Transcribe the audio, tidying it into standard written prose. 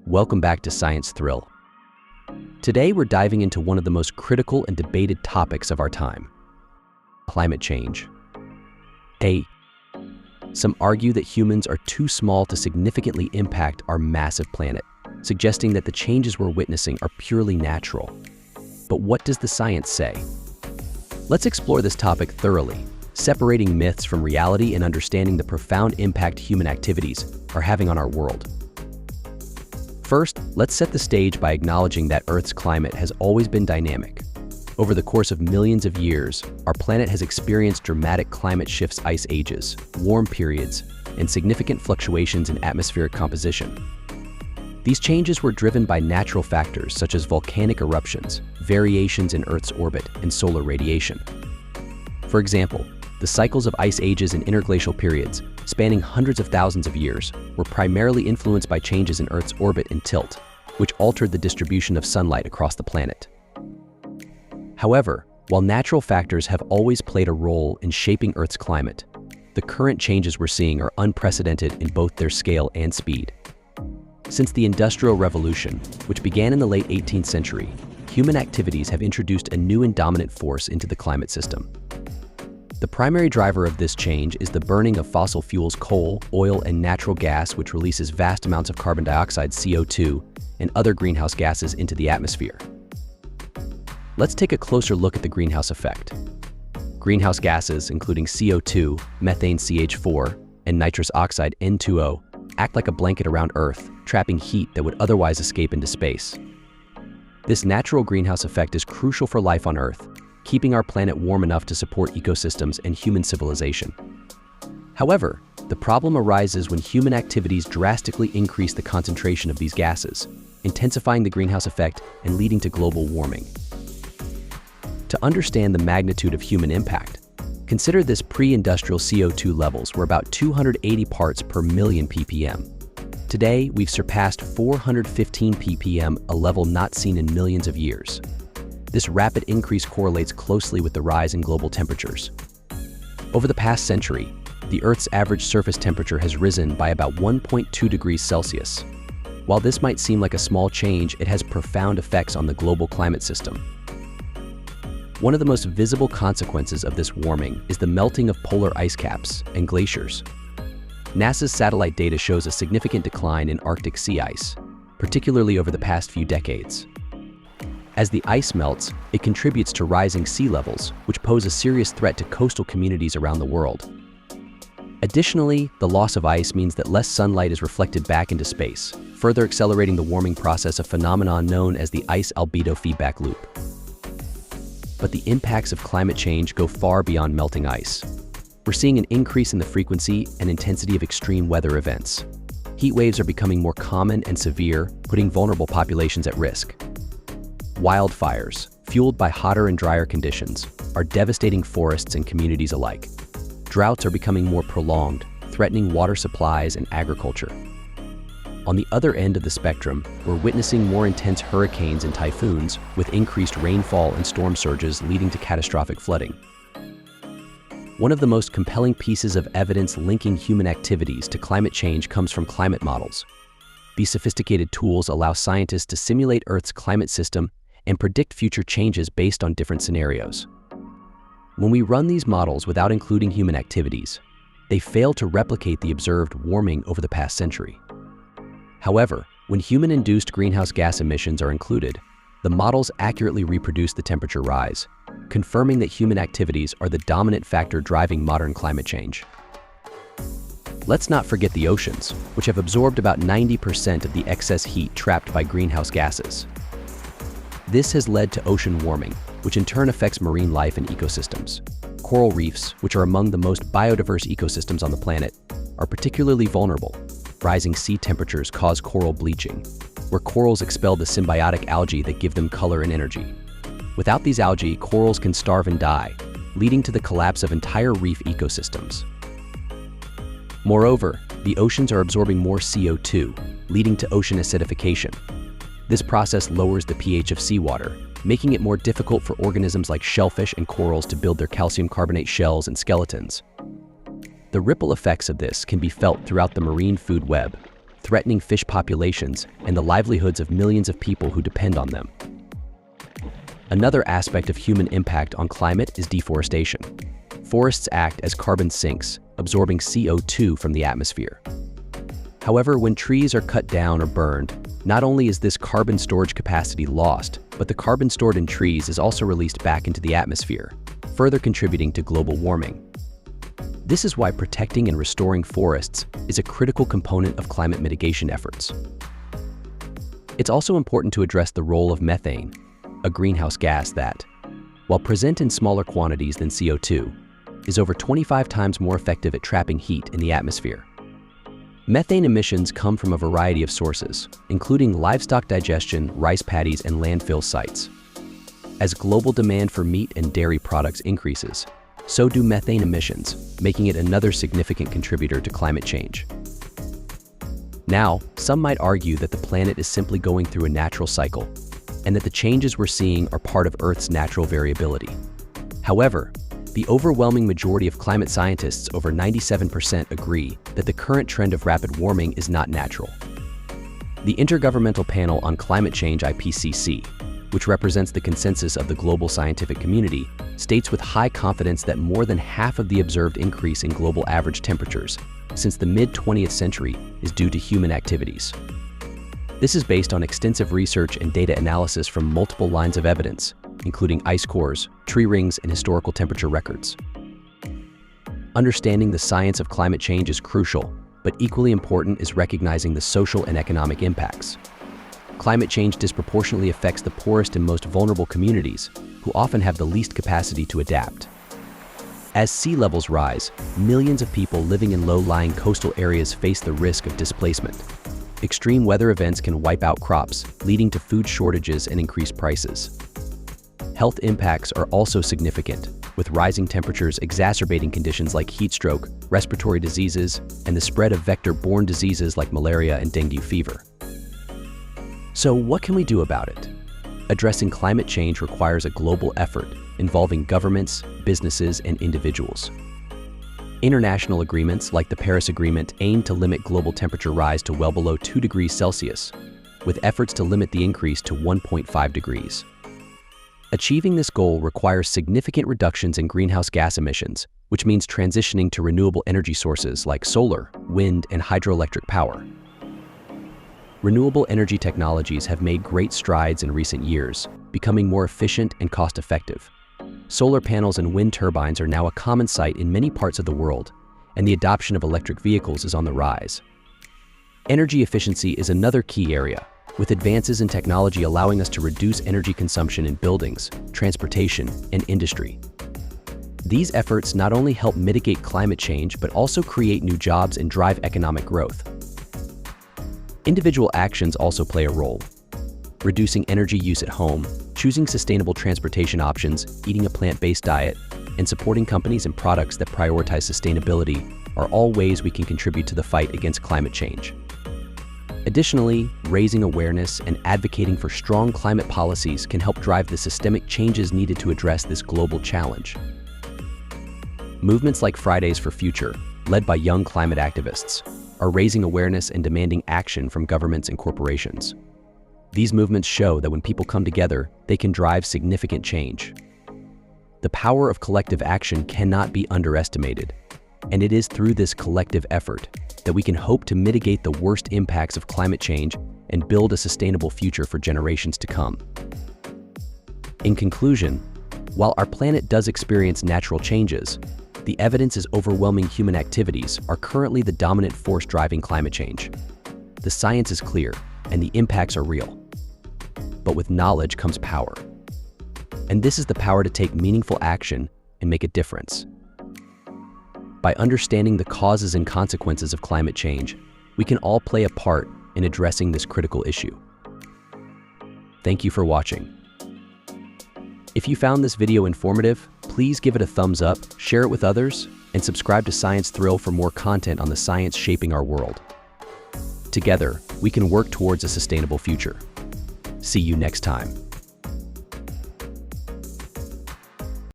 Welcome back to Science Thrill. Today we're diving into one of the most critical and debated topics of our time: climate change. Some argue that humans are too small to significantly impact our massive planet, suggesting that the changes we're witnessing are purely natural. But what does the science say? Let's explore this topic thoroughly, separating myths from reality and understanding the profound impact human activities are having on our world. First, let's set the stage by acknowledging that Earth's climate has always been dynamic. Over the course of millions of years, our planet has experienced dramatic climate shifts, ice ages, warm periods, and significant fluctuations in atmospheric composition. These changes were driven by natural factors such as volcanic eruptions, variations in Earth's orbit, and solar radiation. For example, the cycles of ice ages and interglacial periods, spanning hundreds of thousands of years, were primarily influenced by changes in Earth's orbit and tilt, which altered the distribution of sunlight across the planet. However, while natural factors have always played a role in shaping Earth's climate, the current changes we're seeing are unprecedented in both their scale and speed. Since the Industrial Revolution, which began in the late 18th century, human activities have introduced a new and dominant force into the climate system. The primary driver of this change is the burning of fossil fuels, coal, oil, and natural gas, which releases vast amounts of carbon dioxide, CO2, and other greenhouse gases into the atmosphere. Let's take a closer look at the greenhouse effect. Greenhouse gases, including CO2, methane CH4, and nitrous oxide N2O, act like a blanket around Earth, trapping heat that would otherwise escape into space. This natural greenhouse effect is crucial for life on Earth, keeping our planet warm enough to support ecosystems and human civilization. However, the problem arises when human activities drastically increase the concentration of these gases, intensifying the greenhouse effect and leading to global warming. To understand the magnitude of human impact, consider this pre-industrial CO2 levels were about 280 parts per million ppm. Today, we've surpassed 415 ppm, a level not seen in millions of years. This rapid increase correlates closely with the rise in global temperatures. Over the past century, the Earth's average surface temperature has risen by about 1.2 degrees Celsius. While this might seem like a small change, it has profound effects on the global climate system. One of the most visible consequences of this warming is the melting of polar ice caps and glaciers. NASA's satellite data shows a significant decline in Arctic sea ice, particularly over the past few decades. As the ice melts, it contributes to rising sea levels, which pose a serious threat to coastal communities around the world. Additionally, the loss of ice means that less sunlight is reflected back into space, further accelerating the warming process, a phenomenon known as the ice albedo feedback loop. But the impacts of climate change go far beyond melting ice. We're seeing an increase in the frequency and intensity of extreme weather events. Heat waves are becoming more common and severe, putting vulnerable populations at risk. Wildfires, fueled by hotter and drier conditions, are devastating forests and communities alike. Droughts are becoming more prolonged, threatening water supplies and agriculture. On the other end of the spectrum, we're witnessing more intense hurricanes and typhoons, with increased rainfall and storm surges leading to catastrophic flooding. One of the most compelling pieces of evidence linking human activities to climate change comes from climate models. These sophisticated tools allow scientists to simulate Earth's climate system and predict future changes based on different scenarios. When we run these models without including human activities, they fail to replicate the observed warming over the past century. However, when human-induced greenhouse gas emissions are included, the models accurately reproduce the temperature rise, confirming that human activities are the dominant factor driving modern climate change. Let's not forget the oceans, which have absorbed about 90% of the excess heat trapped by greenhouse gases. This has led to ocean warming, which in turn affects marine life and ecosystems. Coral reefs, which are among the most biodiverse ecosystems on the planet, are particularly vulnerable. Rising sea temperatures cause coral bleaching, where corals expel the symbiotic algae that give them color and energy. Without these algae, corals can starve and die, leading to the collapse of entire reef ecosystems. Moreover, the oceans are absorbing more CO2, leading to ocean acidification. This process lowers the pH of seawater, making it more difficult for organisms like shellfish and corals to build their calcium carbonate shells and skeletons. The ripple effects of this can be felt throughout the marine food web, threatening fish populations and the livelihoods of millions of people who depend on them. Another aspect of human impact on climate is deforestation. Forests act as carbon sinks, absorbing CO2 from the atmosphere. However, when trees are cut down or burned, not only is this carbon storage capacity lost, but the carbon stored in trees is also released back into the atmosphere, further contributing to global warming. This is why protecting and restoring forests is a critical component of climate mitigation efforts. It's also important to address the role of methane, a greenhouse gas that, while present in smaller quantities than CO2, is over 25 times more effective at trapping heat in the atmosphere. Methane emissions come from a variety of sources, including livestock digestion, rice paddies, and landfill sites. As global demand for meat and dairy products increases, so do methane emissions, making it another significant contributor to climate change. Now, some might argue that the planet is simply going through a natural cycle, and that the changes we're seeing are part of Earth's natural variability. However, the overwhelming majority of climate scientists, over 97%, agree that the current trend of rapid warming is not natural. The Intergovernmental Panel on Climate Change (IPCC), which represents the consensus of the global scientific community, states with high confidence that more than half of the observed increase in global average temperatures since the mid-20th century is due to human activities. This is based on extensive research and data analysis from multiple lines of evidence, including ice cores, tree rings, and historical temperature records. Understanding the science of climate change is crucial, but equally important is recognizing the social and economic impacts. Climate change disproportionately affects the poorest and most vulnerable communities, who often have the least capacity to adapt. As sea levels rise, millions of people living in low-lying coastal areas face the risk of displacement. Extreme weather events can wipe out crops, leading to food shortages and increased prices. Health impacts are also significant, with rising temperatures exacerbating conditions like heat stroke, respiratory diseases, and the spread of vector-borne diseases like malaria and dengue fever. So what can we do about it? Addressing climate change requires a global effort involving governments, businesses, and individuals. International agreements like the Paris Agreement aim to limit global temperature rise to well below 2 degrees Celsius, with efforts to limit the increase to 1.5 degrees. Achieving this goal requires significant reductions in greenhouse gas emissions, which means transitioning to renewable energy sources like solar, wind, and hydroelectric power. Renewable energy technologies have made great strides in recent years, becoming more efficient and cost-effective. Solar panels and wind turbines are now a common sight in many parts of the world, and the adoption of electric vehicles is on the rise. Energy efficiency is another key area, with advances in technology allowing us to reduce energy consumption in buildings, transportation, and industry. These efforts not only help mitigate climate change, but also create new jobs and drive economic growth. Individual actions also play a role. Reducing energy use at home, choosing sustainable transportation options, eating a plant-based diet, and supporting companies and products that prioritize sustainability are all ways we can contribute to the fight against climate change. Additionally, raising awareness and advocating for strong climate policies can help drive the systemic changes needed to address this global challenge. Movements like Fridays for Future, led by young climate activists, are raising awareness and demanding action from governments and corporations. These movements show that when people come together, they can drive significant change. The power of collective action cannot be underestimated, and it is through this collective effort that we can hope to mitigate the worst impacts of climate change and build a sustainable future for generations to come. In conclusion, while our planet does experience natural changes, the evidence is overwhelming human activities are currently the dominant force driving climate change. The science is clear, and the impacts are real. But with knowledge comes power. And this is the power to take meaningful action and make a difference. By understanding the causes and consequences of climate change, we can all play a part in addressing this critical issue. Thank you for watching. If you found this video informative, please give it a thumbs up, share it with others, and subscribe to Science Thrill for more content on the science shaping our world. Together, we can work towards a sustainable future. See you next time.